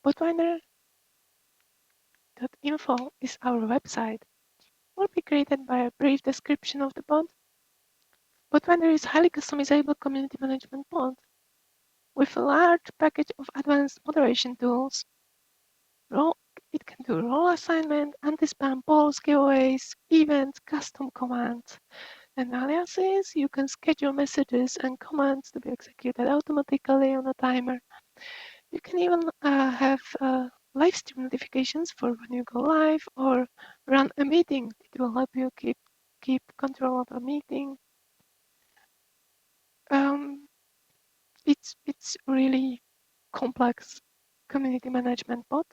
Botwinder.info is our website. Will be created by a brief description of the bot. Botwinder is a highly customizable community management bot with a large package of advanced moderation tools. It can do role assignment, anti-spam, polls, giveaways, events, custom commands, and aliases. You can schedule messages and commands to be executed automatically on a timer. You can even have live stream notifications for when you go live or run a meeting. It will help you keep control of a meeting. It's really complex community management bot.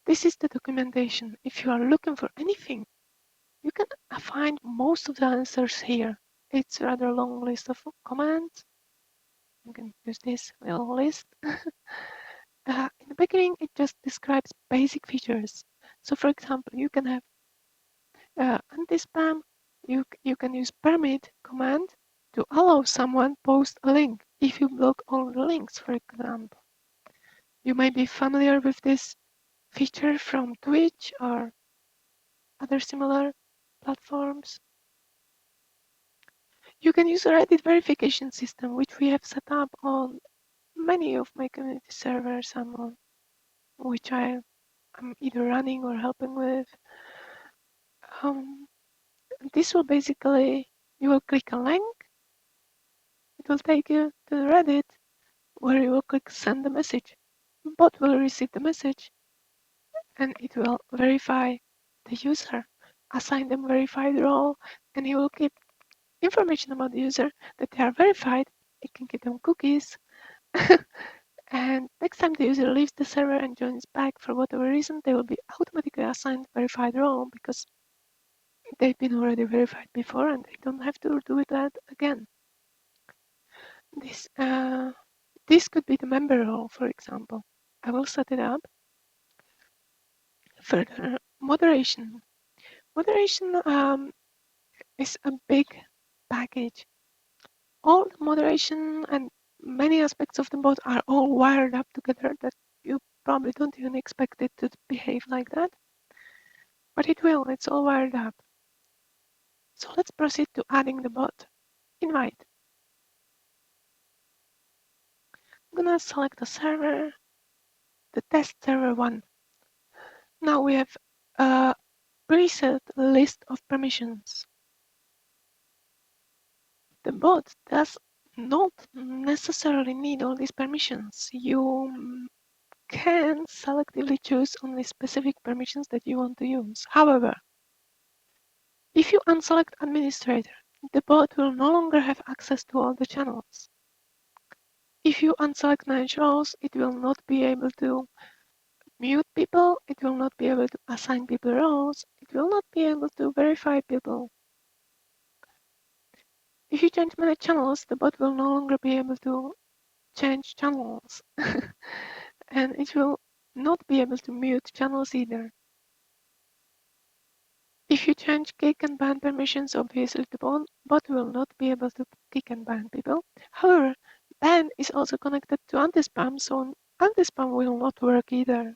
This is the documentation. If you are looking for anything, you can find most of the answers here. It's a rather long list of commands. You can use this little list. In the beginning, it just describes basic features. So for example, you can have anti-spam. You can use permit command to allow someone post a link if you block all the links, for example. You might be familiar with this feature from Twitch or other similar platforms. You can use a Reddit verification system, which we have set up on many of my community servers, which I'm either running or helping with. This will basically, you will click a link, it will take you to Reddit, where you will click send the message. Bot will receive the message, and it will verify the user, assign them verified role, and he will keep information about the user that they are verified. It can give them cookies. And next time the user leaves the server and joins back for whatever reason, they will be automatically assigned verified role because they've been already verified before and they don't have to do that again. This could be the member role, for example. I will set it up. Further, moderation. Moderation is a big package. All the moderation and many aspects of the bot are all wired up together that you probably don't even expect it to behave like that. But it will, it's all wired up. So let's proceed to adding the bot. Invite. I'm gonna select a server, the test server 1. Now we have a preset list of permissions. The bot does not necessarily need all these permissions. You can selectively choose only specific permissions that you want to use. However, if you unselect administrator, the bot will no longer have access to all the channels. If you unselect manage roles, it will not be able to mute people, it will not be able to assign people roles, it will not be able to verify people. If you change manage channels, the bot will no longer be able to change channels. And it will not be able to mute channels either. If you change kick and ban permissions, obviously the bot will not be able to kick and ban people. However, ban is also connected to anti-spam, so anti-spam will not work either.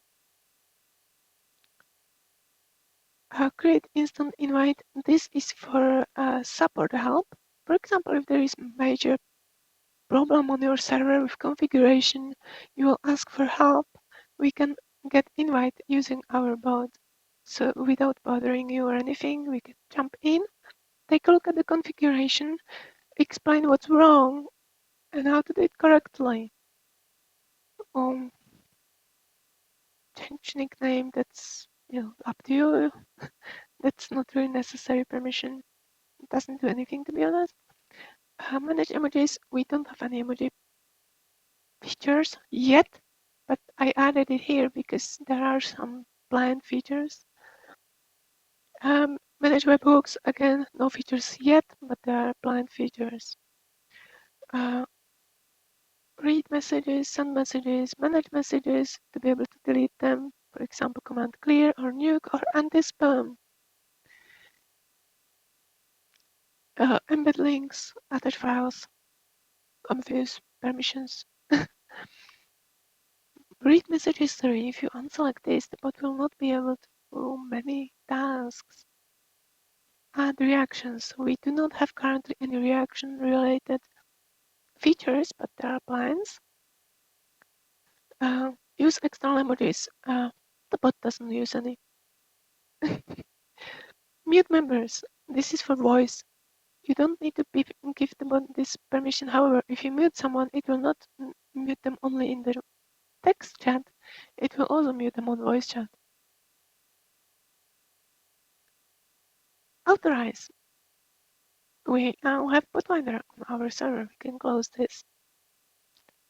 Create instant invite. This is for support help. For example, if there is major problem on your server with configuration, you will ask for help. We can get invite using our bot. So without bothering you or anything, we can jump in, take a look at the configuration, explain what's wrong and how to do it correctly. Change nickname, that's up to you. That's not really necessary permission. It doesn't do anything, to be honest. Manage emojis. We don't have any emoji features yet, but I added it here because there are some planned features. Manage webhooks. Again, no features yet, but there are planned features. Read messages, send messages, manage messages to be able to delete them. For example, command clear or nuke or anti-spam. Embed links, attach files, obvious permissions. Read message history. If you unselect this, the bot will not be able to do many tasks. Add reactions. We do not have currently any reaction-related features, but there are plans. Use external emojis. The bot doesn't use any. Mute members. This is for voice. You don't need to give the bot this permission. However, if you mute someone, it will not mute them only in the text chat. It will also mute them on voice chat. Authorize. We now have Botwinder on our server. We can close this.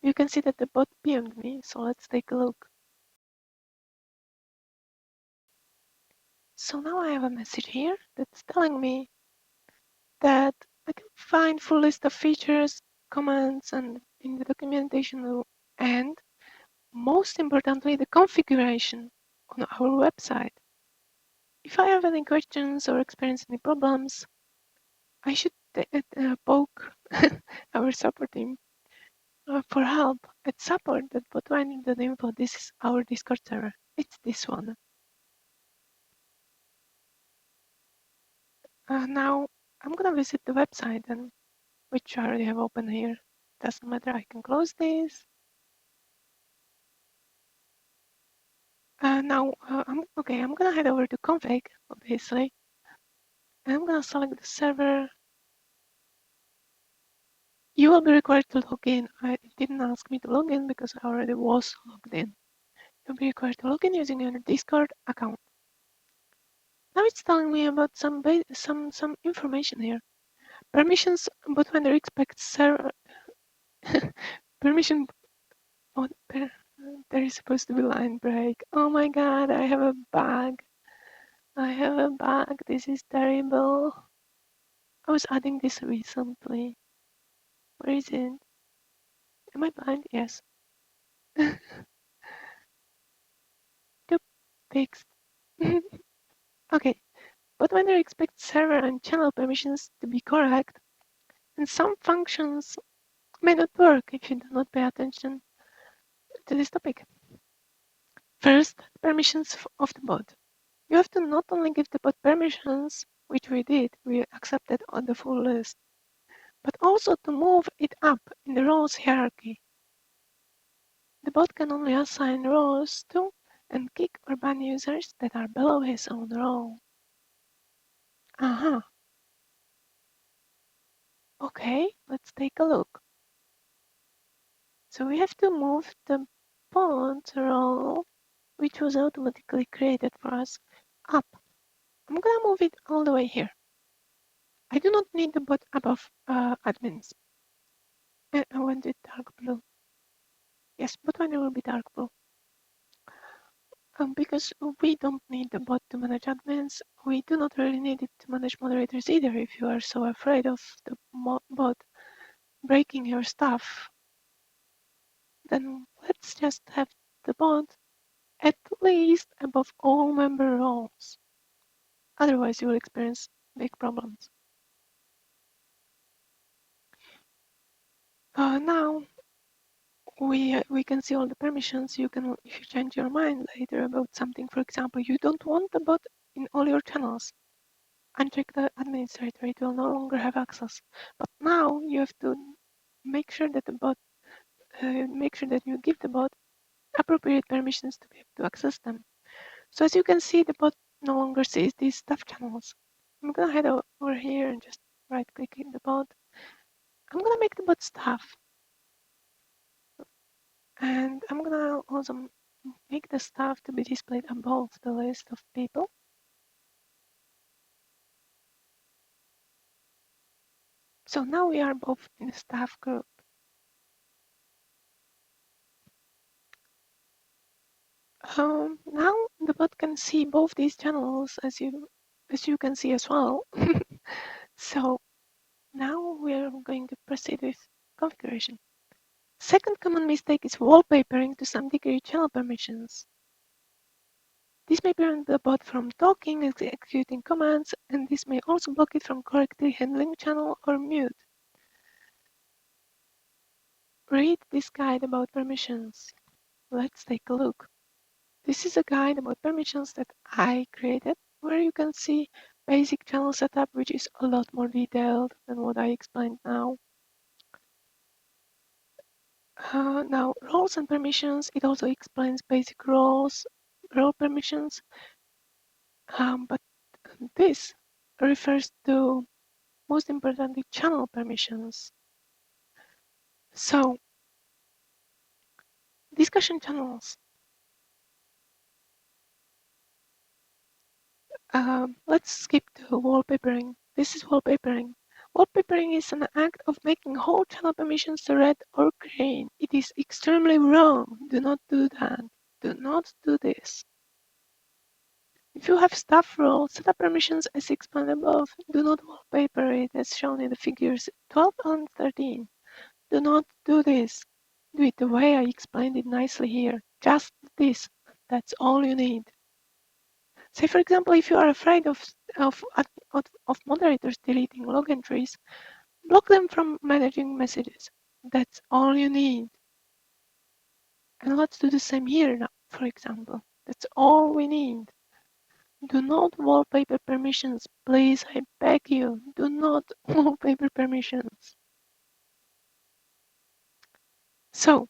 You can see that the bot PM'd me, so let's take a look. So now I have a message here that's telling me that I can find full list of features, commands, and in the documentation, and most importantly, the configuration on our website. If I have any questions or experience any problems, I should poke our support team for help at support.botwinder.info. This is our Discord server. It's this one. Now I'm gonna visit the website, and which I already have open here. Doesn't matter. I can close this. Now I'm gonna head over to config, obviously. And I'm gonna select the server. You will be required to log in. It didn't ask me to log in because I already was logged in. You'll be required to log in using your Discord account. Now it's telling me about some information here. Permissions, Botwinder expects server permission. Oh, there is supposed to be line break. Oh my god, I have a bug. I have a bug. This is terrible. I was adding this recently. Where is it? Am I blind? Yes. Yep, fixed. Okay, Botwinder expects server and channel permissions to be correct, and some functions may not work if you do not pay attention to this topic. First, permissions of the bot. You have to not only give the bot permissions, which we did, we accepted on the full list, but also to move it up in the roles hierarchy. The bot can only assign roles to and kick or ban users that are below his own role. Okay, let's take a look. So we have to move the bot role, which was automatically created for us, up. I'm gonna move it all the way here. I do not need the bot above admins. I want it dark blue. Yes, Botwinder will be dark blue. Because we don't need the bot to manage admins, we do not really need it to manage moderators either. If you are so afraid of the bot breaking your stuff, then let's just have the bot at least above all member roles. Otherwise, you will experience big problems. Now we can see all the permissions. You can, if you change your mind later about something, for example, you don't want the bot in all your channels, uncheck the administrator, it will no longer have access. But now you have to make sure that the bot, make sure that you give the bot appropriate permissions to be able to access them. So as you can see, the bot no longer sees these staff channels. I'm gonna head over here and just right click in the bot. I'm gonna make the bot staff. And I'm gonna also make the staff to be displayed above the list of people. So now we are both in the staff group. Now the bot can see both these channels as you can see as well. So now we are going to proceed with configuration. Second common mistake is wallpapering to some degree channel permissions. This may prevent the bot from talking, executing commands, and this may also block it from correctly handling channel or mute. Read this guide about permissions. Let's take a look. This is a guide about permissions that I created, where you can see basic channel setup, which is a lot more detailed than what I explained now. Now, roles and permissions, it also explains basic roles, role permissions, but this refers to, most importantly, channel permissions. So, discussion channels. Let's skip to wallpapering. This is wallpapering. Wallpapering is an act of making whole channel permissions to red or green. It is extremely wrong. Do not do that. Do not do this. If you have staff role, set up permissions as explained above. Do not wallpaper it as shown in the figures 12 and 13. Do not do this. Do it the way I explained it nicely here. Just this. That's all you need. Say, for example, if you are afraid of, of moderators deleting log entries, block them from managing messages. That's all you need. And let's do the same here now, for example. That's all we need. Do not wallpaper permissions, please, I beg you. Do not wallpaper permissions. So,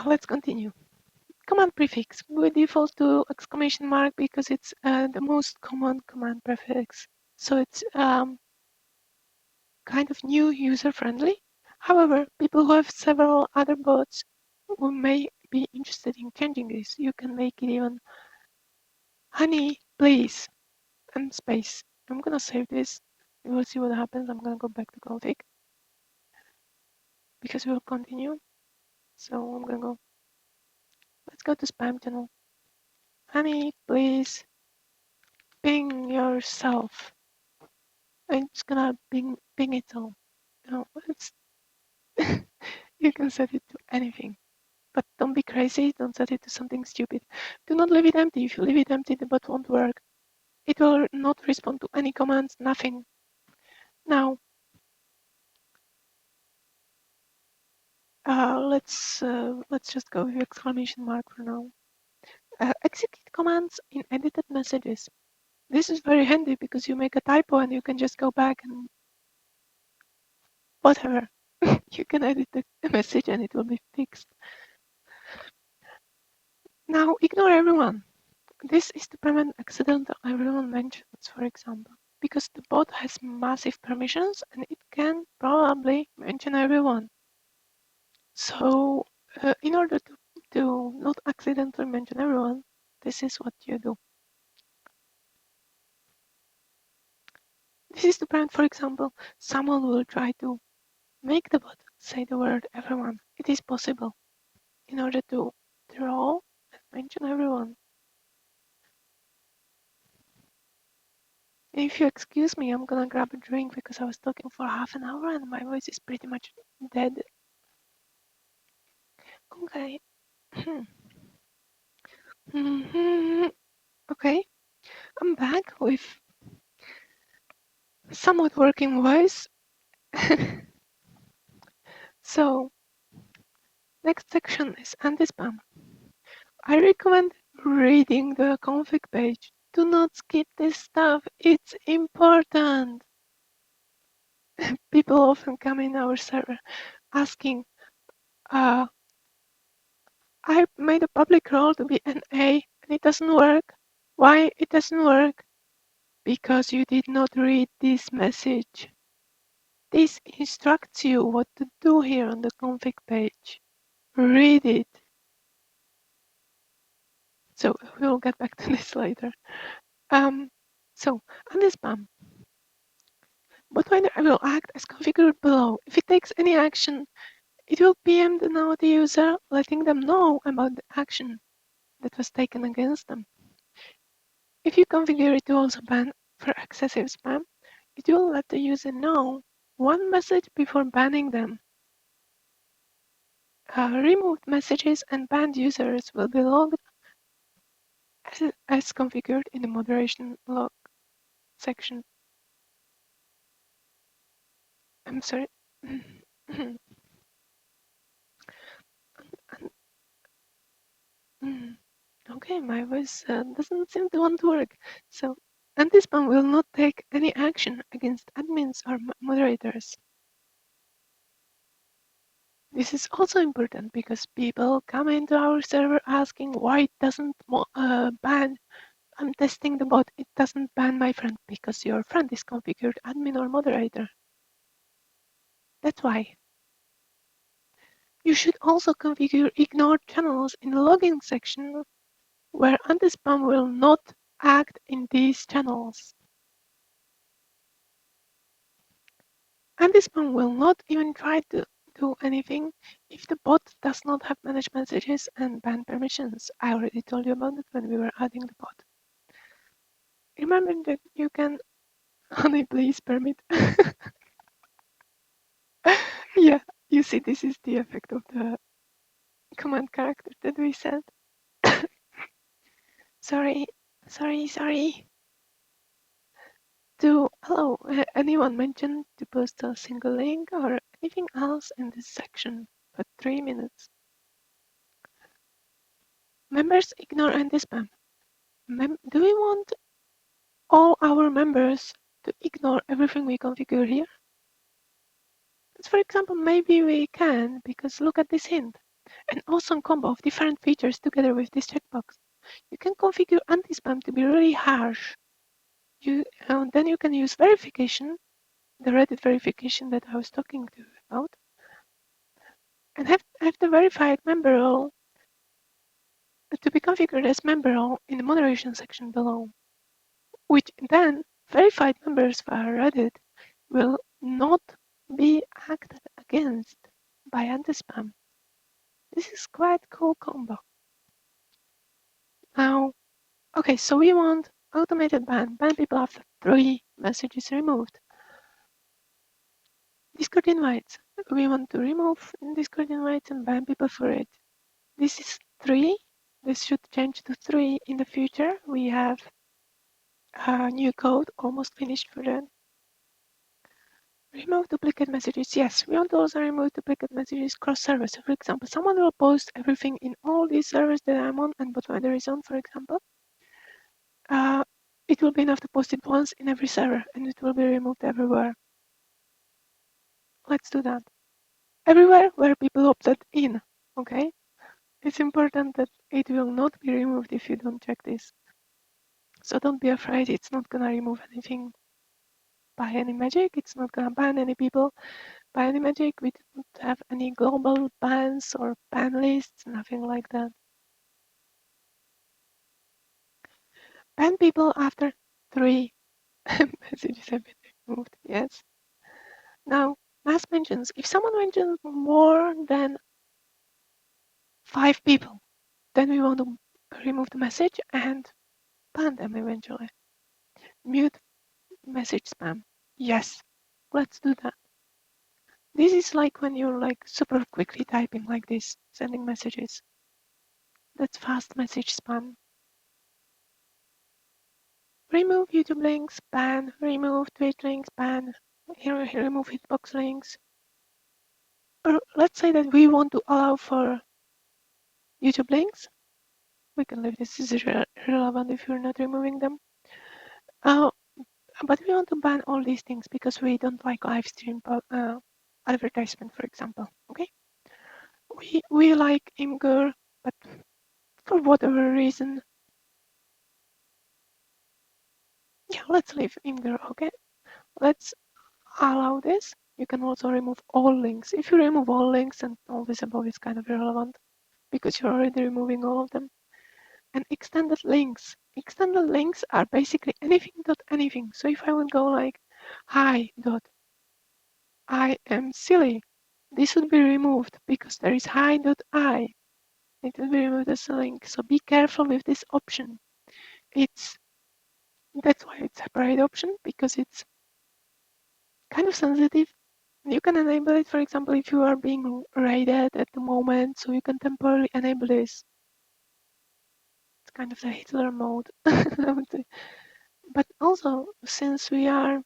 let's continue. Command prefix. We default to exclamation mark because it's the most common command prefix. So it's kind of new user-friendly. However, people who have several other bots who may be interested in changing this, you can make it even honey, please, and space. I'm gonna save this. We will see what happens. I'm gonna go back to config because we will continue. So I'm gonna go. Let's go to spam channel. Honey, please ping yourself. I'm just gonna ping it all. No, it's you can set it to anything. But don't be crazy, don't set it to something stupid. Do not leave it empty. If you leave it empty, the bot won't work. It will not respond to any commands, nothing. Now, let's just go with exclamation mark for now. Execute commands in edited messages. This is very handy because you make a typo and you can just go back and whatever. You can edit the message and it will be fixed. Now, ignore everyone. This is to prevent accidental everyone mentions, for example, because the bot has massive permissions and it can probably mention everyone. So, in order to not accidentally mention everyone, this is what you do. This is to prevent, for example, someone will try to make the bot say the word everyone. It is possible in order to draw and mention everyone. If you excuse me, I'm gonna grab a drink because I was talking for half an hour and my voice is pretty much dead. Okay. Okay, I'm back with somewhat working voice. So, next section is anti-spam. I recommend reading the config page. Do not skip this stuff, it's important. People often come in our server asking, I made a public role to be an A and it doesn't work. Why it doesn't work? Because you did not read this message. This instructs you what to do here on the config page. Read it. So we'll get back to this later. So Antispam. Botwinder will act as configured below. If it takes any action, it will PM the naughty user, letting them know about the action that was taken against them. If you configure it to also ban for excessive spam, it will let the user know one message before banning them. Removed messages and banned users will be logged as configured in the moderation log section. I'm sorry. Okay, my voice doesn't seem to want to work. So Antispam will not take any action against admins or moderators. This is also important because people come into our server asking why it doesn't ban. I'm testing the bot. It doesn't ban my friend because your friend is configured admin or moderator. That's why. You should also configure ignore channels in the login section where anti-spam will not act in these channels. Antispam will not even try to do anything if the bot does not have managed messages and ban permissions. I already told you about it when we were adding the bot. Remember that you can enable please permit. Yeah, you see, this is the effect of the command character that we said. Sorry. To allow anyone mentioned to post a single link or anything else in this section for 3 minutes. Members ignore anti-spam. Do we want all our members to ignore everything we configure here? For example, maybe we can, because look at this hint. An awesome combo of different features together with this checkbox. You can configure anti-spam to be really harsh. Then you can use verification, the Reddit verification that I was talking to you about, and have the verified member role to be configured as member role in the moderation section below, which then verified members via Reddit will not be acted against by anti-spam. This is quite cool combo. Now, okay, so we want automated ban people after 3 messages removed. Discord invites. We want to remove Discord invites and ban people for it. This is 3. This should change to 3 in the future. We have a new code almost finished for that. Remove duplicate messages. Yes, we want to also remove duplicate messages cross servers. So for example, someone will post everything in all these servers that I'm on and Botwinder is on, for example. It will be enough to post it once in every server and it will be removed everywhere. Let's do that. Everywhere where people opted in, okay? It's important that it will not be removed if you don't check this. So don't be afraid, it's not gonna remove anything by any magic. It's not gonna ban any people by any magic. We don't have any global bans or ban lists, nothing like that. Ban people after 3 messages have been removed, yes. Now, mass mentions. If someone mentions more than 5 people, then we want to remove the message and ban them eventually. Mute message spam. Yes, let's do that. This is like when you're like super quickly typing like this, sending messages. That's fast message spam. Remove YouTube links, ban. Remove Twitch links, ban. Remove hitbox links. Or let's say that we want to allow for YouTube links. We can leave this is irrelevant if you're not removing them. But we want to ban all these things because we don't like live stream advertisement, for example. Okay, we like Imgur, but for whatever reason, yeah, let's leave Imgur. Okay, let's allow this. You can also remove all links. If you remove all links, and all this above is kind of irrelevant because you're already removing all of them. And extended links. Extended links are basically anything dot anything. So if I would go like hi dot I am silly, this would be removed because there is hi.I. It will be removed as a link. So be careful with this option. That's why it's a separate option, because it's kind of sensitive. You can enable it, for example, if you are being raided at the moment, so you can temporarily enable this. It's kind of the Hitler mode, I would say. But also, since we are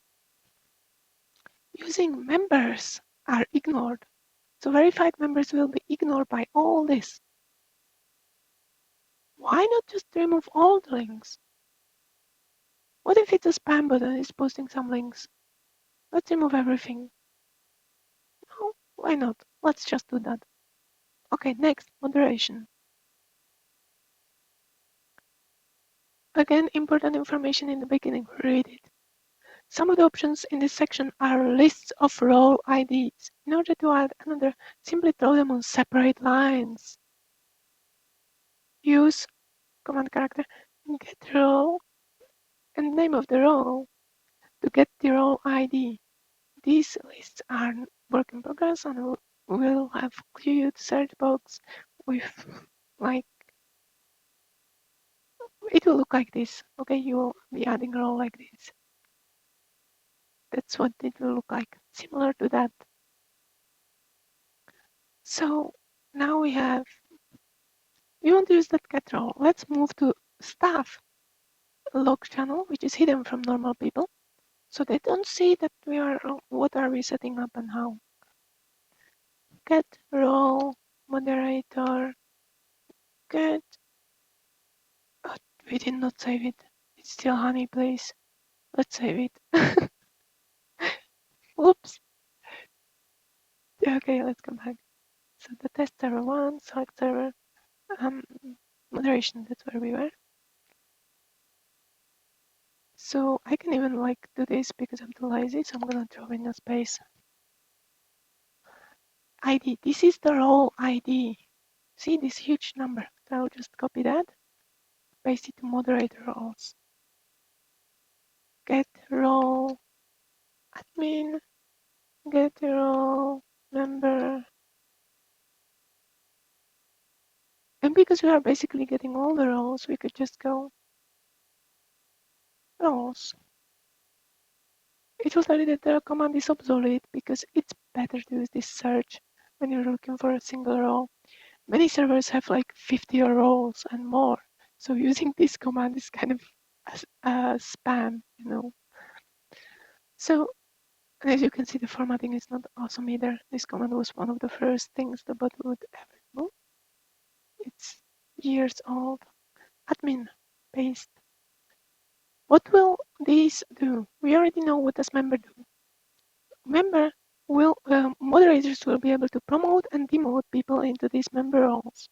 using members are ignored, so verified members will be ignored by all this. Why not just remove all the links? What if it's a spam button is posting some links? Let's remove everything. No, why not? Let's just do that. Okay, next, moderation. Again, important information in the beginning, read it. Some of the options in this section are lists of role IDs. In order to add another, simply throw them on separate lines. Use command character get role and name of the role to get the role ID. These lists are work in progress and will have cute search box with like it will look like this. Okay, you will be adding a role like this. That's what it will look like, similar to that. So now we want to use that get role. Let's move to staff log channel, which is hidden from normal people. So they don't see that we are, what are we setting up and how. Get role, moderator, get, oh, we did not save it. It's still honey, please. Let's save it. Whoops. Okay, let's come back. So the test server 1, select server, moderation, that's where we were. So I can even like do this because I'm too lazy, so I'm gonna throw in a space. ID, this is the role ID. See this huge number. So I'll just copy that, paste it to moderator roles. Get role admin, get role member. And because we are basically getting all the roles, we could just go roles. It will tell you that the command is obsolete because it's better to use this search when you're looking for a single role. Many servers have like 50 roles and more. So using this command is kind of a spam, you know. So as you can see, the formatting is not awesome either. This command was one of the first things the bot would ever do. It's years old. Admin, paste. What will these do? We already know what does member do. Member will, moderators will be able to promote and demote people into these member roles.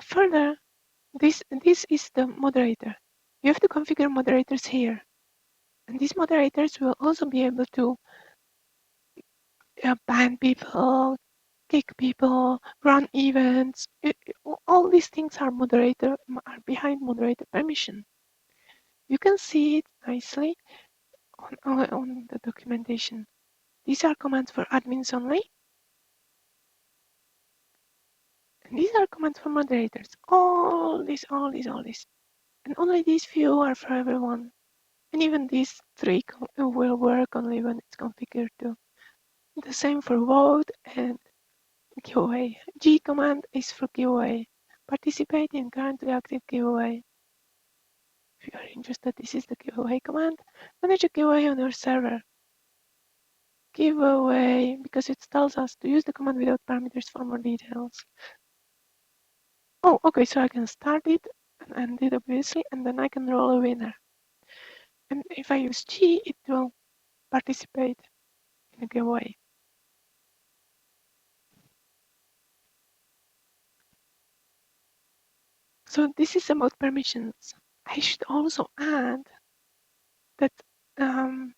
Further, this is the moderator. You have to configure moderators here. And these moderators will also be able to ban people, kick people, run events. All these things are behind moderator permission. You can see it nicely on the documentation. These are commands for admins only. And these are commands for moderators. All this. And only these few are for everyone. And even these three will work only when it's configured too. The same for vote and giveaway. G command is for giveaway. Participate in currently active giveaway. If you are interested, this is the giveaway command. Manage a giveaway on your server. Giveaway, because it tells us to use the command without parameters for more details. Oh, okay, so I can start it and end it obviously, and then I can roll a winner. And if I use G, it will participate in a giveaway. So this is about permissions. I should also add that the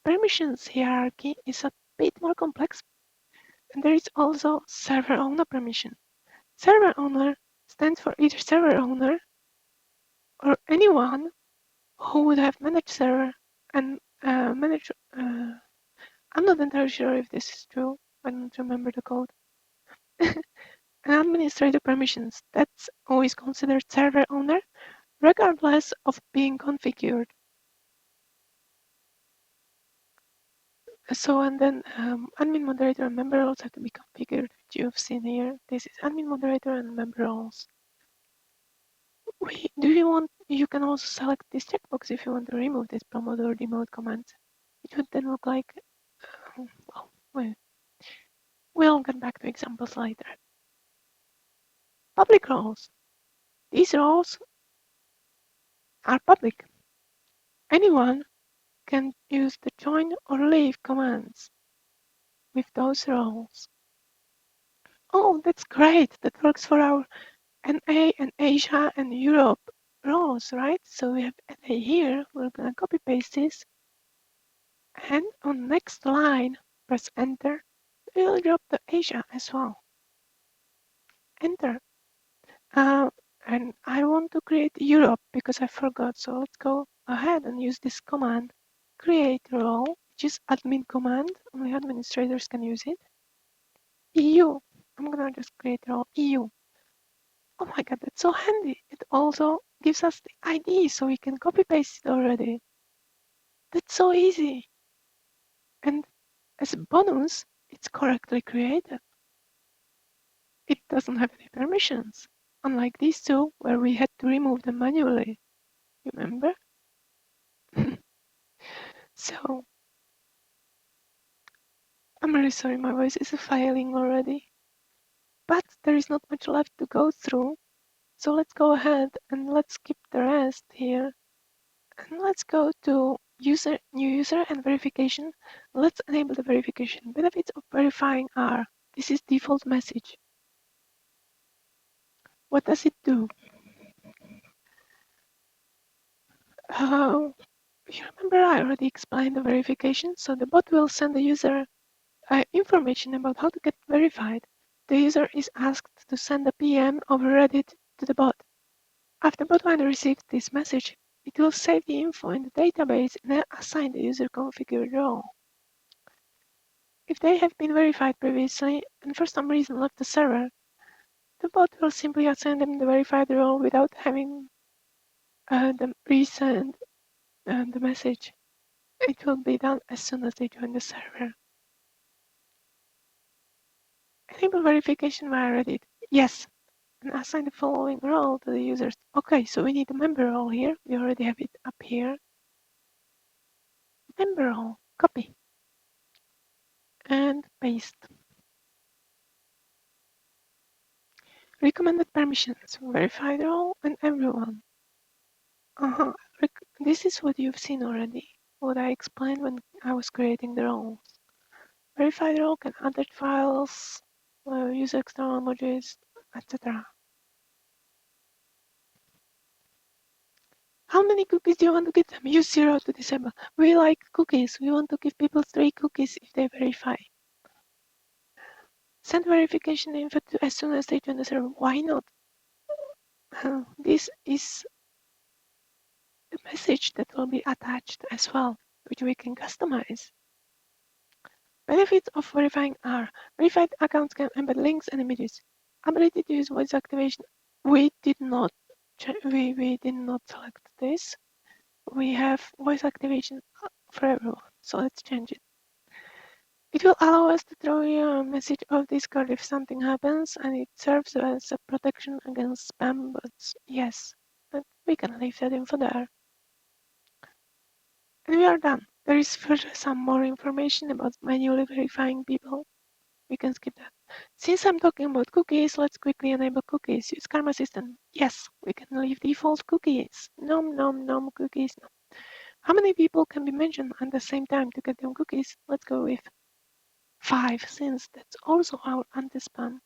permissions hierarchy is a bit more complex, and there is also server owner permission. Server owner stands for either server owner or anyone who would have managed server and manage. I'm not entirely sure if this is true. I don't remember the code. And administrator permissions, that's always considered server owner, regardless of being configured. So, and then admin moderator and member roles have to be configured, which you've seen here. This is admin moderator and member roles. You can also select this checkbox if you want to remove this promote or demote command. It would then look like, We'll get back to examples later. Public roles. These roles are public. Anyone can use the join or leave commands with those roles. Oh, that's great. That works for our NA and Asia and Europe roles, right? So we have NA here. We're going to copy paste this. And on next line, press enter. We'll drop the Asia as well. Enter. And I want to create Europe because I forgot. So let's go ahead and use this command. Create role, which is admin command. Only administrators can use it. EU. I'm gonna just create role EU. Oh my god, that's so handy. It also gives us the ID so we can copy paste it already. That's so easy. And as a bonus, it's correctly created. It doesn't have any permissions, unlike these two where we had to remove them manually. Remember? So, I'm really sorry my voice is failing already. But there is not much left to go through. So let's go ahead and let's skip the rest here. And let's go to new user and verification. Let's enable the verification. Benefits of verifying are, this is default message. What does it do? You remember I already explained the verification, so the bot will send the user information about how to get verified. The user is asked to send a PM over Reddit to the bot. After Botwinder receives this message, it will save the info in the database and assign the user configured role. If they have been verified previously and for some reason left the server, the bot will simply assign them the verified role without having them resend the message. It will be done as soon as they join the server. Enable verification via Reddit. Yes, and assign the following role to the users. Okay, so we need a member role here. We already have it up here. Member role, copy and paste. Recommended permissions, verified role and everyone. This is what you've seen already, what I explained when I was creating the roles. Verified role can add files, use external emojis, etc. How many cookies do you want to give them? Use 0 to disable. We like cookies. We want to give people 3 cookies if they verify. Send verification info as soon as they join the server. Why not? This is the message that will be attached as well, which we can customize. Benefits of verifying are verified accounts can embed links and images. Ability to use voice activation. We did not select this. We have voice activation for everyone, so let's change it. It will allow us to throw you a message of Discord if something happens, and it serves as a protection against spam bots. Yes, but we can leave that info there. And we are done. There is further some more information about manually verifying people. We can skip that. Since I'm talking about cookies, let's quickly enable cookies. Use Karma System. Yes, we can leave default cookies. Nom cookies. No. How many people can be mentioned at the same time to get them cookies? Let's go with 5, since that's also our anti-spam.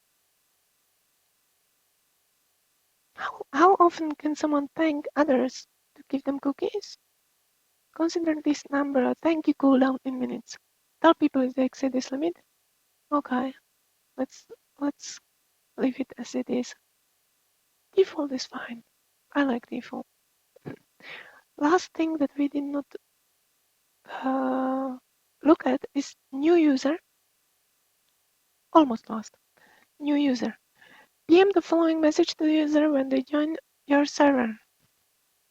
How often can someone thank others to give them cookies? Consider this number a thank you cooldown in minutes. Tell people if they exceed this limit. Okay, let's leave it as it is. Default is fine. I like default. Last thing that we did not look at is new user. Almost last. New user. PM the following message to the user when they join your server.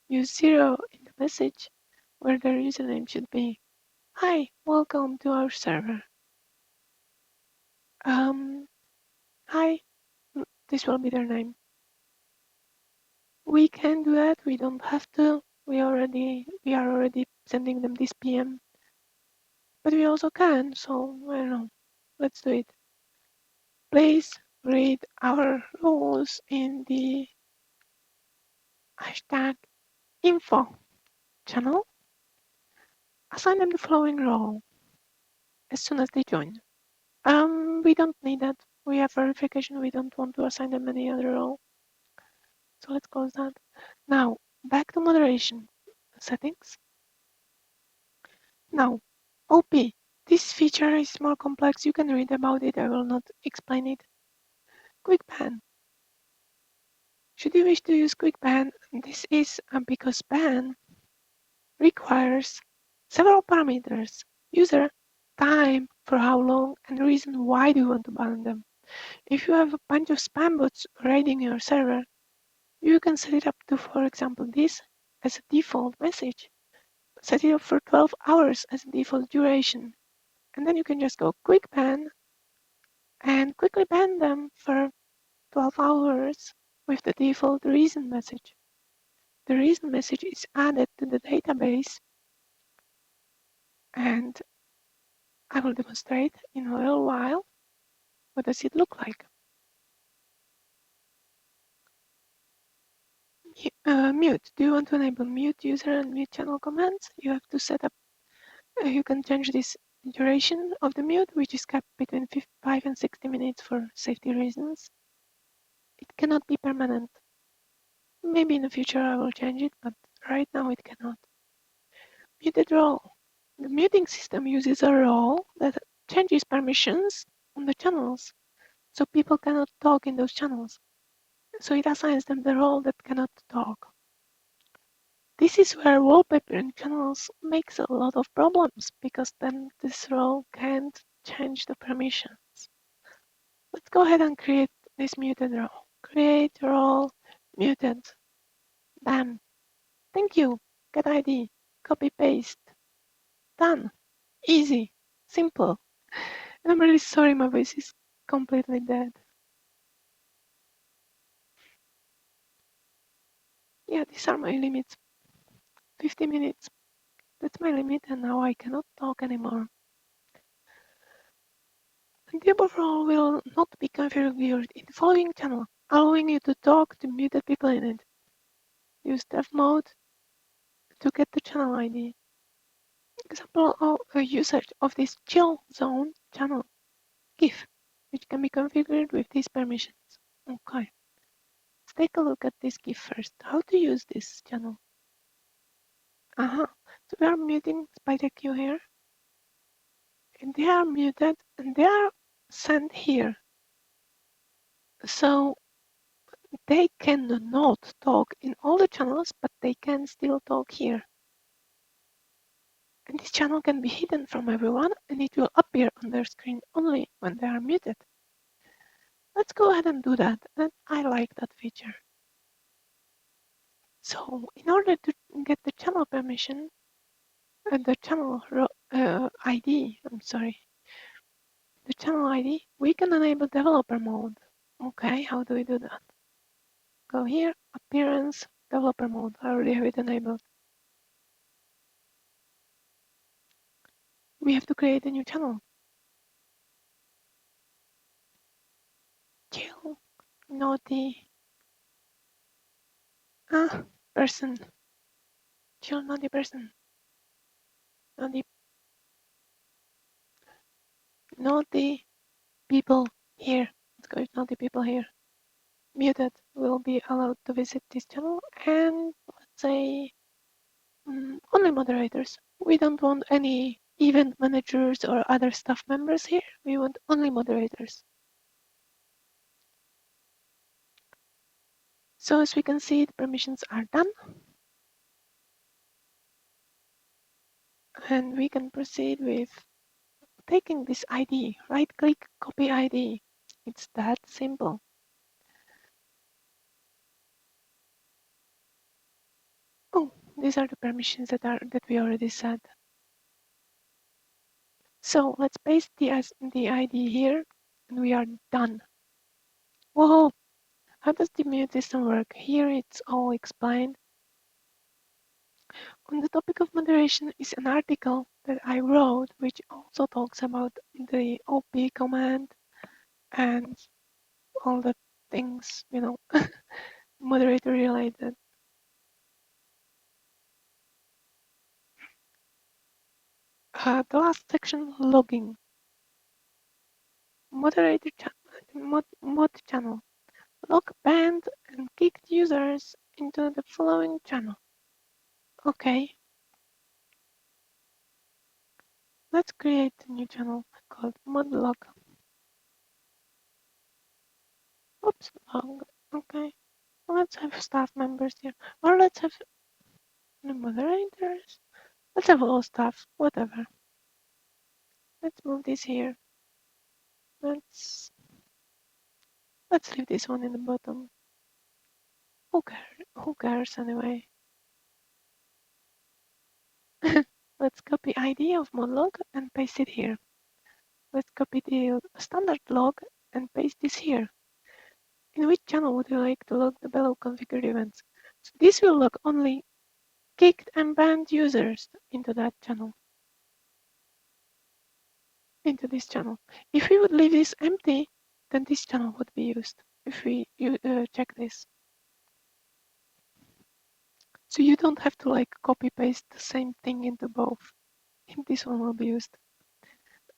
Use 0 in the message where their username should be. Hi, welcome to our server. Hi, this will be their name. We can do that. We don't have to. We are already sending them this PM. But we also can, so I don't know. Let's do it. please read our rules in the hashtag info channel. Assign them the following role as soon as they join. We don't need that. We have verification. We don't want to assign them any other role. So let's close that. Now, back to moderation settings. Now, OP. This feature is more complex. You can read about it. I will not explain it. Quickban. Should you wish to use Quickban, this is because ban requires several parameters. User, time, for how long, and reason why do you want to ban them. If you have a bunch of spam bots raiding your server, you can set it up to, for example, this as a default message. Set it up for 12 hours as a default duration. And then you can just go quick ban and quickly ban them for 12 hours with the default reason message. The reason message is added to the database, and I will demonstrate in a little while what does it look like. Mute. Do you want to enable mute user and mute channel commands? You have to set up, you can change this duration of the mute, which is kept between 5 and 60 minutes for safety reasons. It cannot be permanent. Maybe in the future I will change it, but right now it cannot. Muted role. The muting system uses a role that changes permissions on the channels, so people cannot talk in those channels. So it assigns them the role that cannot talk. This is where wallpapering channels makes a lot of problems, because then this role can't change the permissions. Let's go ahead and create this muted role. Create role muted. Bam. Thank you. Get ID. Copy paste. Done. Easy. Simple. And I'm really sorry my voice is completely dead. Yeah, these are my limits. 50 minutes. That's my limit, and now I cannot talk anymore. The above role will not be configured in the following channel, allowing you to talk to muted people in it. Use dev mode to get the channel ID. Example of a usage of this chill zone channel GIF, which can be configured with these permissions. Okay, let's take a look at this GIF first. How to use this channel? So we are muting Spider Q here, and they are muted and they are sent here. So they cannot talk in all the channels, but they can still talk here. And this channel can be hidden from everyone, and it will appear on their screen only when they are muted. Let's go ahead and do that, and I like that feature. So in order to get the channel permission, the channel ID, the channel ID, we can enable developer mode. Okay, how do we do that? Go here, appearance, developer mode. I already have it enabled. We have to create a new channel. Chill, naughty, person. Chill, naughty person. Naughty people here. Let's go with naughty people here. Muted will be allowed to visit this channel, and let's say only moderators. We don't want any event managers or other staff members here. We want only moderators. So as we can see, the permissions are done. And we can proceed with taking this ID. Right-click, copy ID. It's that simple. Oh, these are the permissions that we already set. So let's paste the ID here, and we are done. Whoa! How does the mute system work? Here it's all explained. On the topic of moderation is an article that I wrote, which also talks about the OP command and all the things, moderator related. The last section, logging. Moderator mod channel. Log banned and kicked users into the following channel. Okay, let's create a new channel called modlog. Oops, log. Okay, let's have staff members here, or let's have the moderators. Let's have all staff, whatever. Let's move this here. Let's leave this one in the bottom. Who cares? Who cares anyway? Let's copy ID of modlog and paste it here. Let's copy the standard log and paste this here. In which channel would you like to log the below configured events? So this will log only kicked and banned users into that channel, into this channel. If we would leave this empty, then this channel would be used. If we check this. So you don't have to like copy paste the same thing into both. This one will be used.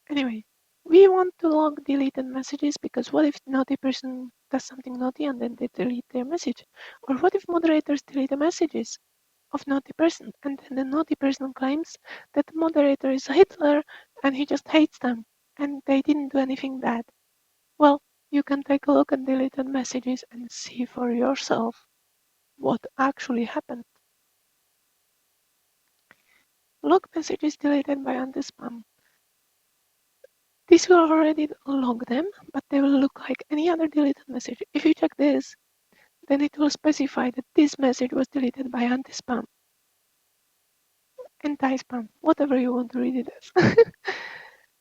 Anyway, we want to log deleted messages because what if naughty person does something naughty and then they delete their message? Or what if moderators delete the messages of naughty person and then the naughty person claims that the moderator is Hitler and he just hates them and they didn't do anything bad? Well, you can take a look at deleted messages and see for yourself what actually happened. Log messages deleted by Antispam. This will already log them, but they will look like any other deleted message. If you check this, then it will specify that this message was deleted by anti-spam, anti-spam, whatever you want to read it as.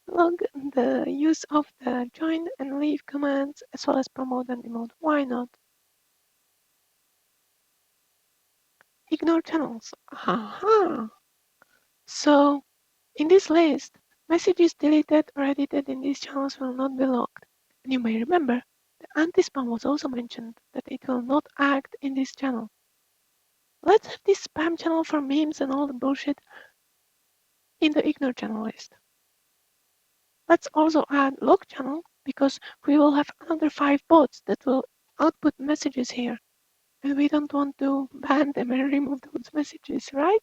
Log the use of the join and leave commands as well as promote and demote. Why not? Ignore channels. Aha! So, in this list, messages deleted or edited in these channels will not be logged. And you may remember, the anti-spam was also mentioned that it will not act in this channel. Let's have this spam channel for memes and all the bullshit in the ignore channel list. Let's also add log channel because we will have another 5 bots that will output messages here. And we don't want to ban them and remove those messages, right?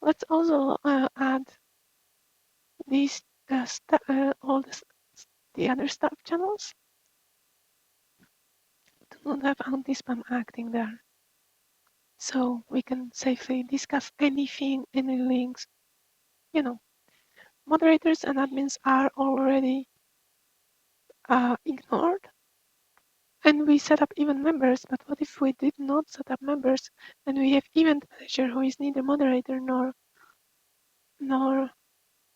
Let's also add these all the other stuff channels to not have anti-spam acting there. So we can safely discuss anything, any links. Moderators and admins are already ignored. And we set up event members, but what if we did not set up members and we have event manager who is neither moderator nor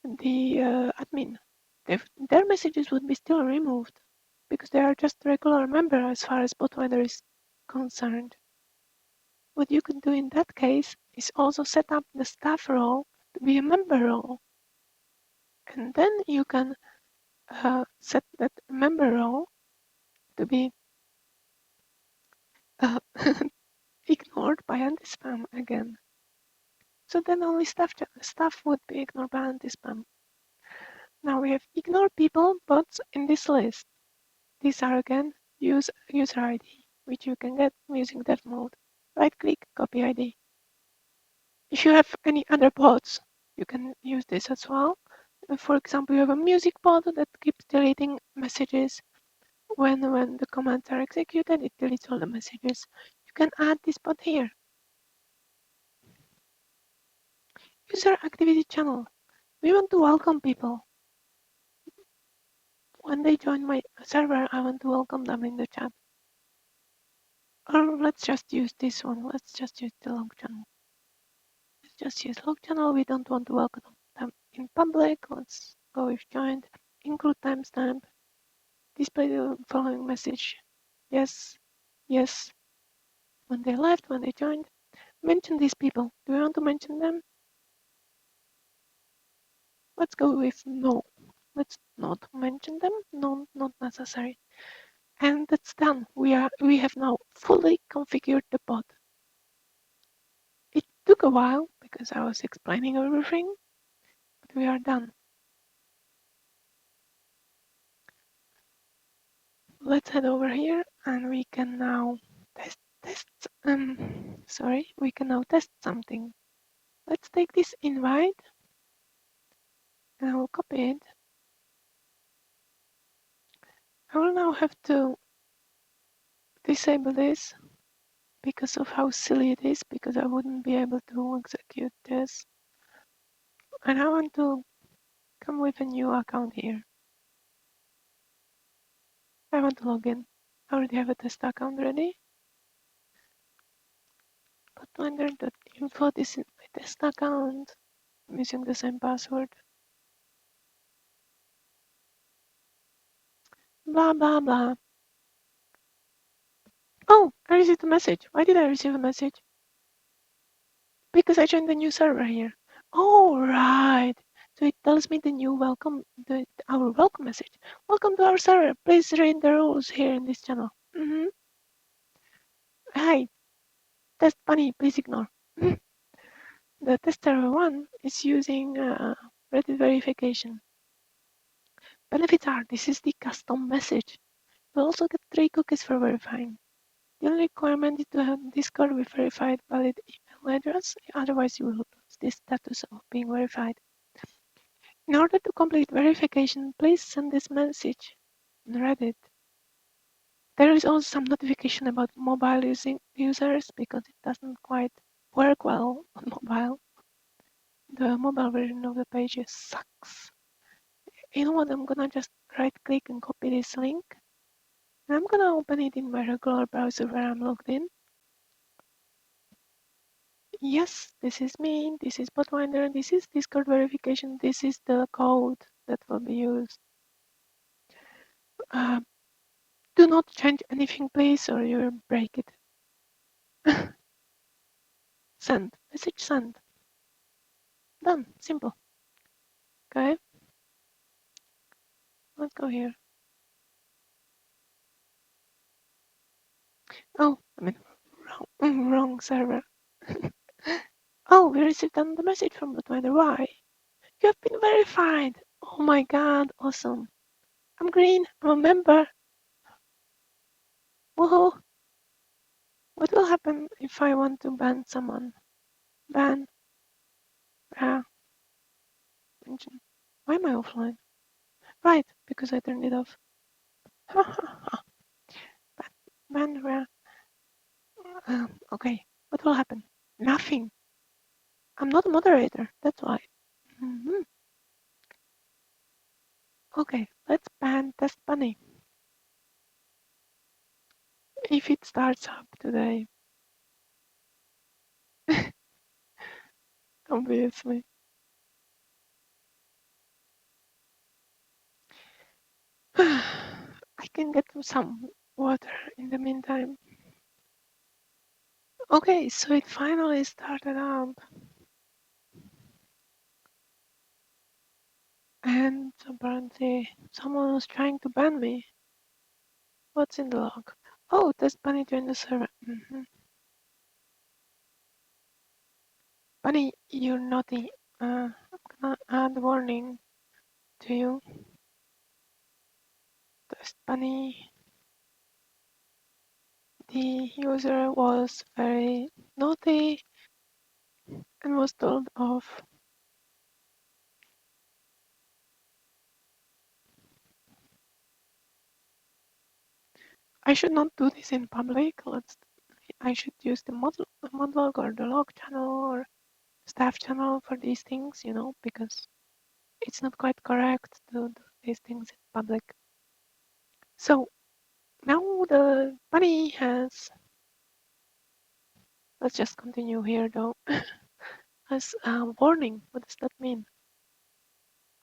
the admin? Their messages would be still removed because they are just regular member as far as Botwinder is concerned. What you could do in that case is also set up the staff role to be a member role. And then you can set that member role to be ignored by anti-spam again. So then only staff would be ignored by anti-spam. Now we have ignore people bots in this list. These are again user ID, which you can get using dev mode. Right click, copy ID. If you have any other bots, you can use this as well. For example, you have a music bot that keeps deleting messages. When the commands are executed, it deletes all the messages. You can add this bot here. User activity channel. We want to welcome people. When they join my server, I want to welcome them in the chat. Or let's just use this one. Let's just use the log channel. Let's just use log channel. We don't want to welcome them in public. Let's go with joined. Include timestamp. Display the following message. Yes, yes. When they left, when they joined. Mention these people. Do we want to mention them? Let's go with no. Let's not mention them. No, not unnecessary. And that's done. We have now fully configured the bot. It took a while because I was explaining everything, but we are done. Let's head over here and we can now we can now test something. Let's take this invite and I will copy it. I will now have to disable this because of how silly it is, because I wouldn't be able to execute this. And I want to come with a new account here. I want to log in. I already have a test account ready. Botwinder.info, this is my test account. I'm using the same password. Blah, blah, blah. Oh, I received a message. Why did I receive a message? Because I joined the new server here. Oh, right. So it tells me the new our welcome message. Welcome to our server. Please read the rules here in this channel. Hi, test bunny, please ignore. The test server 1 is using Reddit verification. Benefits are, this is the custom message. You'll also get 3 cookies for verifying. The only requirement is to have Discord with verified valid email address, otherwise you will lose the status of being verified. In order to complete verification, please send this message on Reddit. There is also some notification about mobile users because it doesn't quite work well on mobile. The mobile version of the page sucks. You know what? I'm gonna just right click and copy this link. And I'm gonna open it in my regular browser where I'm logged in. Yes, this is me. This is Botwinder. This is Discord verification. This is the code that will be used. Do not change anything, please, or you'll break it. Send. Message sent. Done. Simple. Okay. Let's go here. Oh, I mean, wrong server. Oh, we received another message from Botwinder. Why? You have been verified. Oh my god, awesome. I'm green. I'm a member. Woohoo. What will happen if I want to ban someone? Ban. Mention. Why am I offline? Right, because I turned it off. ban. Okay, what will happen? Nothing. I'm not a moderator, that's why. Okay, let's ban testbunny. If it starts up today. Obviously. I can get some water in the meantime. Okay, so it finally started up. And apparently someone was trying to ban me. What's in the log? Oh, testbunny joined the server. Bunny, you're naughty. I'm gonna add warning to you. Test bunny. The user was very naughty and was told off. I should not do this in public. I should use the mod log or the log channel or staff channel for these things, you know, because it's not quite correct to do these things in public. So now the bunny has, let's just continue here though, has a warning. What does that mean?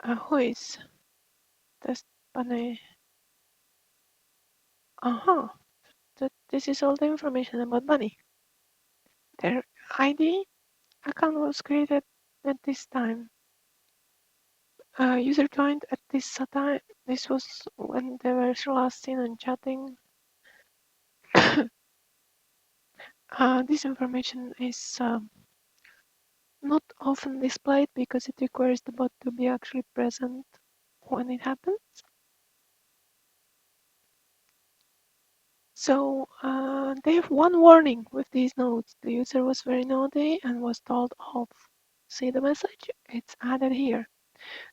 Whois test bunny. This is all the information about bunny. Their ID account was created at this time. User joined at this time. This was when they were last seen and chatting. This information is not often displayed because it requires the bot to be actually present when it happens. So they have one warning with these nodes. The user was very naughty and was told off. See the message? It's added here.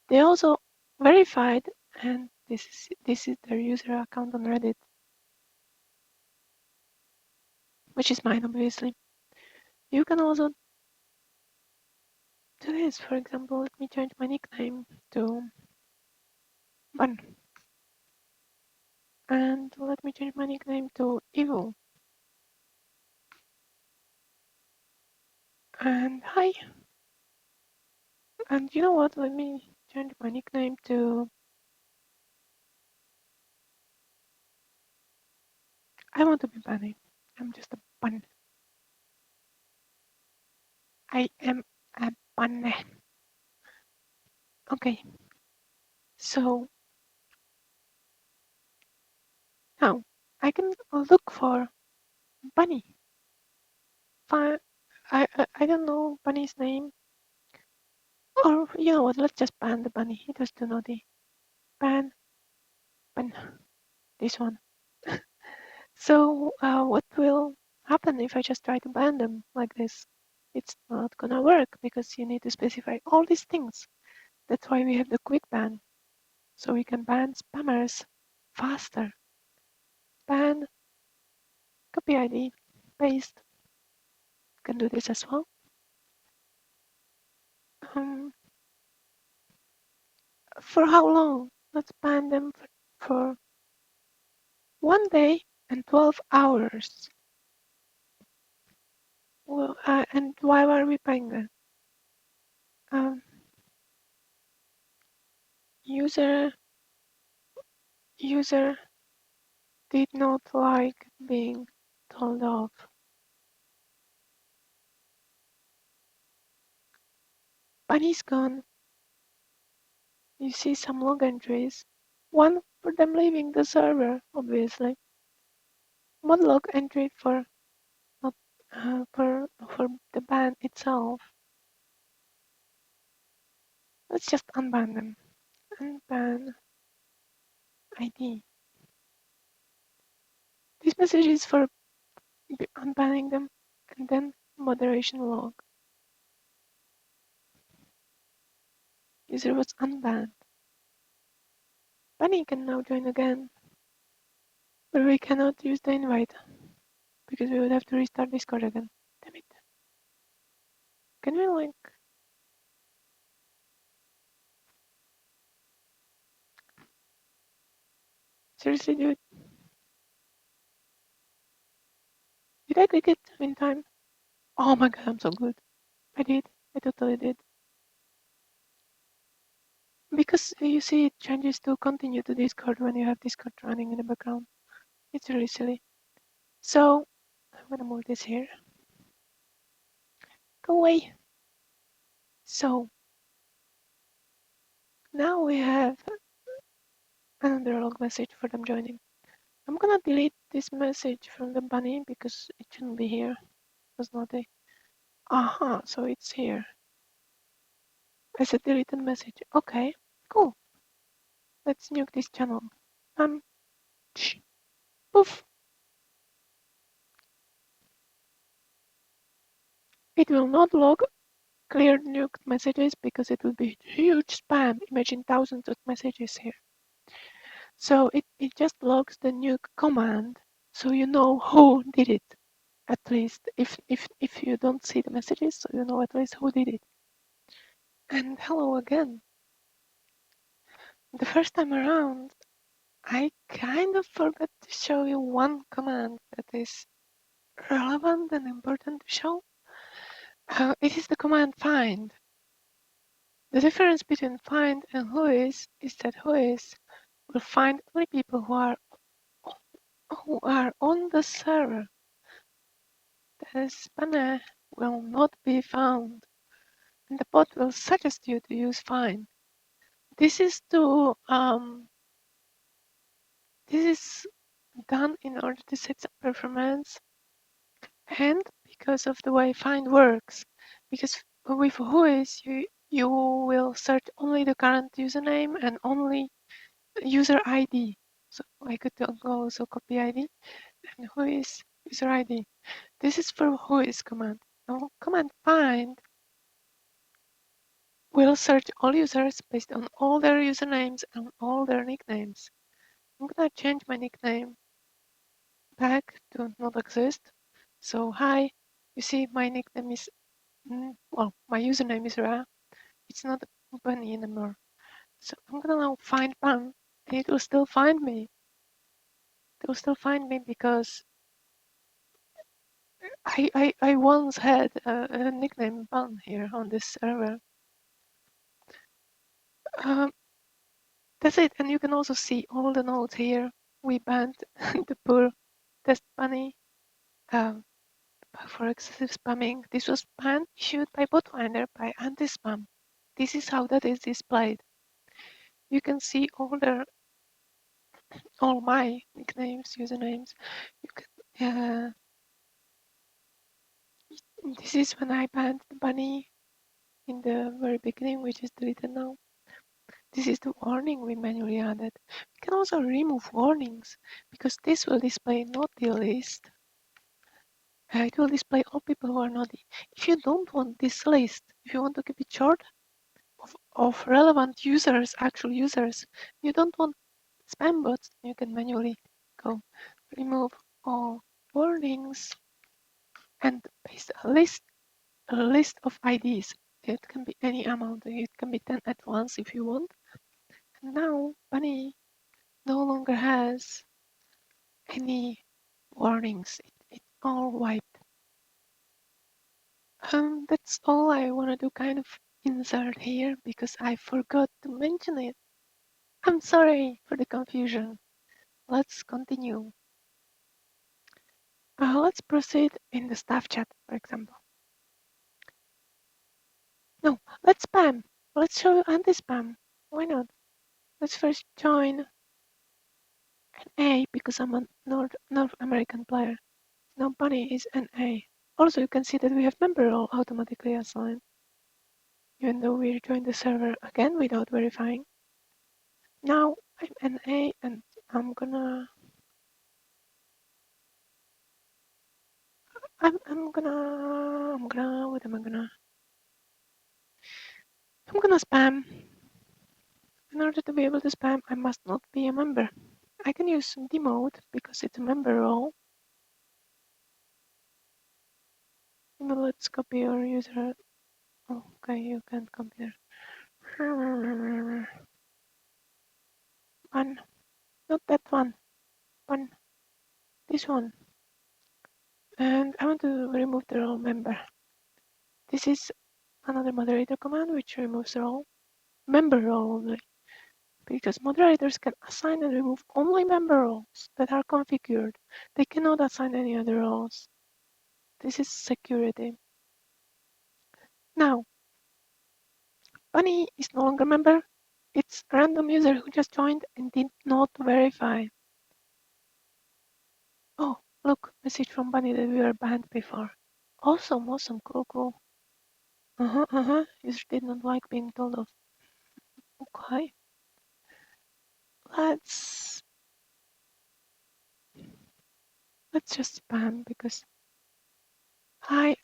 They also verified, and this is their user account on Reddit, which is mine obviously. You can also do this. For example, let me change my nickname to Bun. And let me change my nickname to Evil. And hi. And you know what? Let me change my nickname to... I want to be Bunny. I'm just a bun. I am a bunny. Okay. So now I can look for Bunny. I don't know Bunny's name. Or you know what? Let's just ban the Bunny. It was too naughty. Ban. This one. So what will happen if I just try to ban them like this? It's not gonna work because you need to specify all these things. That's why we have the Quickban, so we can ban spammers faster. Ban, copy ID, paste. Can do this as well. For how long? Let's ban them for 1 day and 12 hours. Well, and why are we paying that? User did not like being told off. Bunny's gone. You see some log entries. One for them leaving the server, obviously. One log entry for not for the ban itself. Let's just unban them. Unban ID. This message is for unbanning them, and then moderation log. User was unbanned. Bunny can now join again, but we cannot use the invite because we would have to restart Discord again. Damn it. Can we like... Seriously, dude? Did I click it in time? Oh my god, I'm so good. I did. I totally did. Because you see it changes to continue to Discord when you have Discord running in the background. It's really silly. So, I'm gonna move this here. Go away. So, now we have another log message for them joining. I'm gonna delete this message from the bunny because it shouldn't be here. It was not a... Aha, so it's here. As a deleted message. Okay, cool. Let's nuke this channel. Poof. It will not log cleared nuked messages because it will be huge spam. Imagine thousands of messages here. So it just logs the nuke command, so you know who did it. At least if you don't see the messages, so you know at least who did it. And hello again. The first time around, I kind of forgot to show you one command that is relevant and important to show. It is the command find. The difference between find and whois is that whois will find only people who are on the server. The spanner will not be found, and the bot will suggest you to use find. This is to this is done in order to set some performance and because of the way find works. Because with whois you will search only the current username and only user ID. So I could also copy ID and whois user ID. This is for whois command. Now command find will search all users based on all their usernames and all their nicknames. I'm gonna change my nickname back to not exist. So hi, you see my nickname is well, my username is Ra. It's not Bunny anymore. So I'm gonna now find Pan, and it will still find me. It will still find me because I once had a nickname Pan here on this server. Um, that's it, and you can also see all the nodes here. We banned the poor testbunny for excessive spamming. This was ban issued by Botwinder by Antispam. This is how that is displayed. You can see all my nicknames, usernames. You can. This is when I banned the bunny in the very beginning, which is deleted now. This is the warning we manually added. We can also remove warnings because this will display naughty list. It will display all people who are naughty. If you don't want this list, if you want to keep it short of relevant users, actual users, you don't want spam bots, you can manually go remove all warnings and paste a list of IDs. It can be any amount. It can be 10 at once if you want. And now Bunny no longer has any warnings. It's all wiped. That's all I want to do kind of insert here because I forgot to mention it. I'm sorry for the confusion. Let's continue. Let's proceed in the staff chat, for example. No, let's spam. Let's show you anti-spam. Why not? Let's first join an A because I'm a North American player. Now Bunny is an A. Also, you can see that we have member role automatically assigned, even though we joined the server again without verifying. Now I'm an A and I'm gonna what am I gonna I'm gonna spam. In order to be able to spam, I must not be a member. I can use demote because it's a member role. Let's copy your user. Oh, okay, you can't copy there. One, not that one. One, this one. And I want to remove the role member. This is another moderator command which removes the role member role only. Because moderators can assign and remove only member roles that are configured. They cannot assign any other roles. This is security. Now, Bunny is no longer a member. It's a random user who just joined and did not verify. Oh, look, message from Bunny that we were banned before. Awesome, cool. User did not like being told of. Okay. Let's just spam because I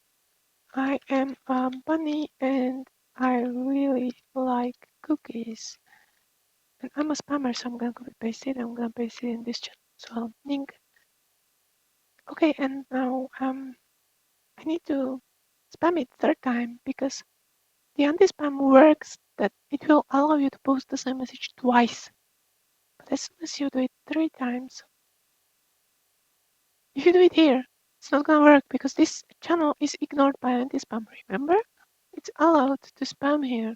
am a bunny and I really like cookies. And I'm a spammer, so I'm gonna copy paste it. I'm gonna paste it in this chat as well. Link. Okay, and now I need to spam it third time because the anti-spam works that it will allow you to post the same message twice. But as soon as you do it 3 times, if you do it here, it's not gonna work because this channel is ignored by anti-spam. Remember? It's allowed to spam here.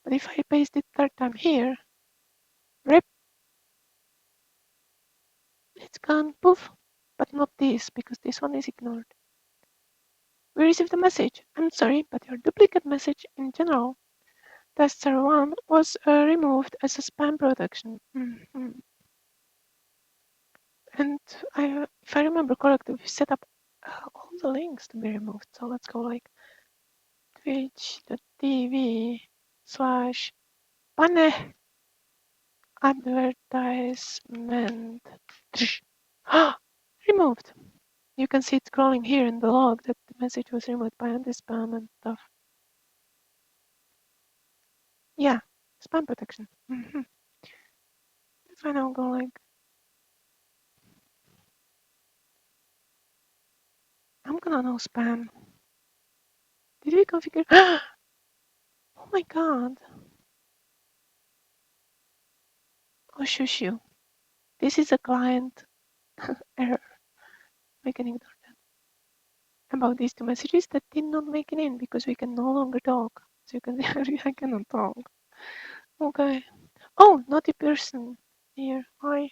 But if I paste it third time here, rip, it's gone poof. But not this because this one is ignored. We received a message. I'm sorry, but your duplicate message in general test server 1 was removed as a spam protection. And if I remember correctly, we set up all the links to be removed. So let's go like twitch.tv/bunny advertisement. Removed. You can see it scrolling here in the log that the message was removed by Antispam and stuff. Yeah, spam protection. If I now go like, I'm gonna know spam. Did we configure? Oh my god. Oh shushu. This is a client error. We can ignore that. About these two messages that did not make it in because we can no longer talk. So you can see I cannot talk. Okay. Oh, naughty person here. Hi.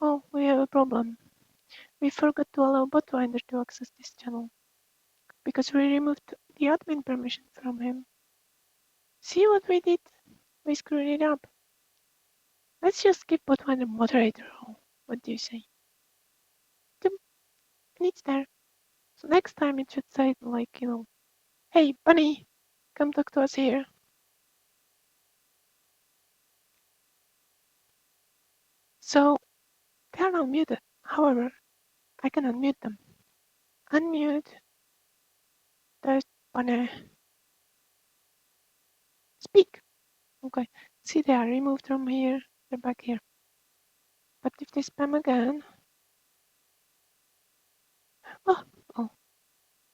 Oh, we have a problem. We forgot to allow Botwinder to access this channel because we removed the admin permission from him. See what we did? We screwed it up. Let's just give Botwinder moderator role. What do you say? And it's there. So next time it should say like, hey, bunny, come talk to us here. So they are now muted. However, I can unmute them. Unmute. There's bunny. Speak. Okay. See, they are removed from here. They're back here. But if they spam again, oh,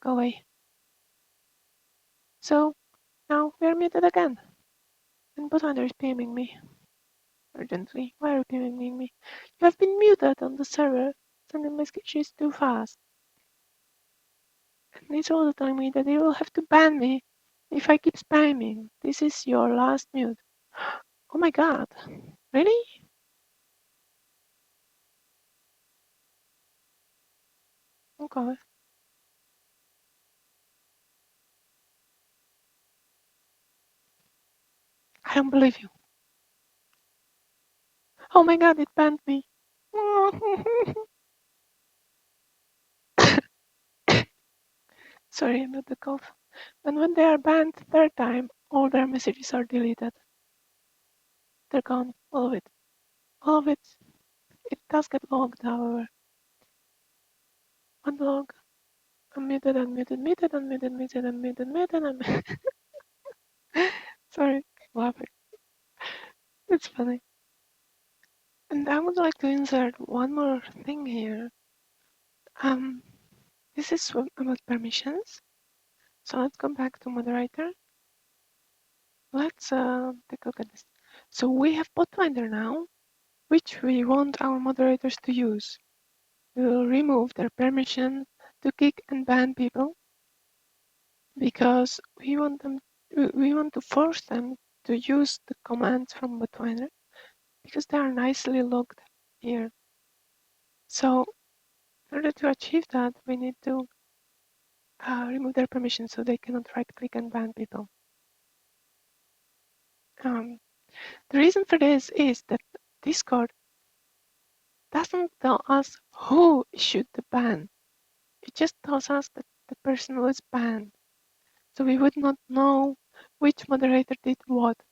go away. So now we are muted again. And Botwinder is PMing me urgently. Why are you PMing me? You have been muted on the server. Sending messages too fast. And it's also telling me that they will have to ban me if I keep spamming. This is your last mute. Oh my god. Really? Okay. I don't believe you. Oh my god, it banned me. Sorry about the cough. And when they are banned third time, all their messages are deleted. They're gone. All of it. All of it. It does get logged, however. Unlog. Unmuted, unmuted, muted, unmuted, muted, unmuted, muted, unmuted. Sorry, I'm laughing. It's funny. And I would like to insert one more thing here. This is about permissions. So let's go back to moderator. Let's take a look at this. So we have Botwinder now, which we want our moderators to use. We will remove their permission to kick and ban people because we want to force them to use the commands from Botwinder because they are nicely logged here. So in order to achieve that, we need to remove their permission so they cannot right-click and ban people. The reason for this is that Discord doesn't tell us who issued the ban. It just tells us that the person was banned. So we would not know which moderator did what.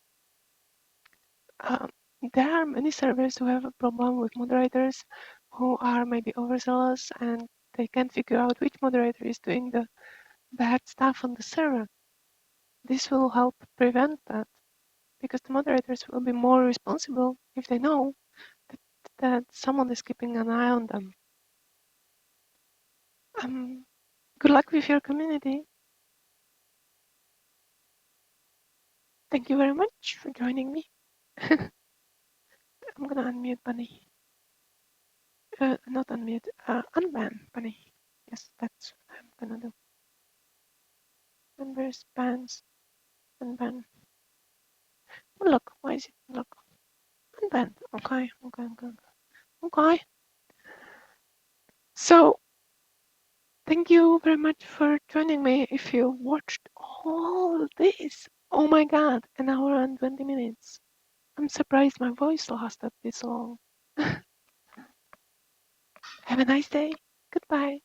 There are many servers who have a problem with moderators who are maybe overzealous and they can't figure out which moderator is doing the bad stuff on the server. This will help prevent that because the moderators will be more responsible if they know that someone is keeping an eye on them. Good luck with your community. Thank you very much for joining me. I'm gonna unmute Bunny. Not unmute, unban Bunny. Yes, that's what I'm gonna do. Members, bans, unban. Oh, look, why is it look? Unban. Okay. Okay. So, thank you very much for joining me. If you watched all this, Oh my god, an hour and 20 minutes. I'm surprised my voice lasted this long. Have a nice day. Goodbye.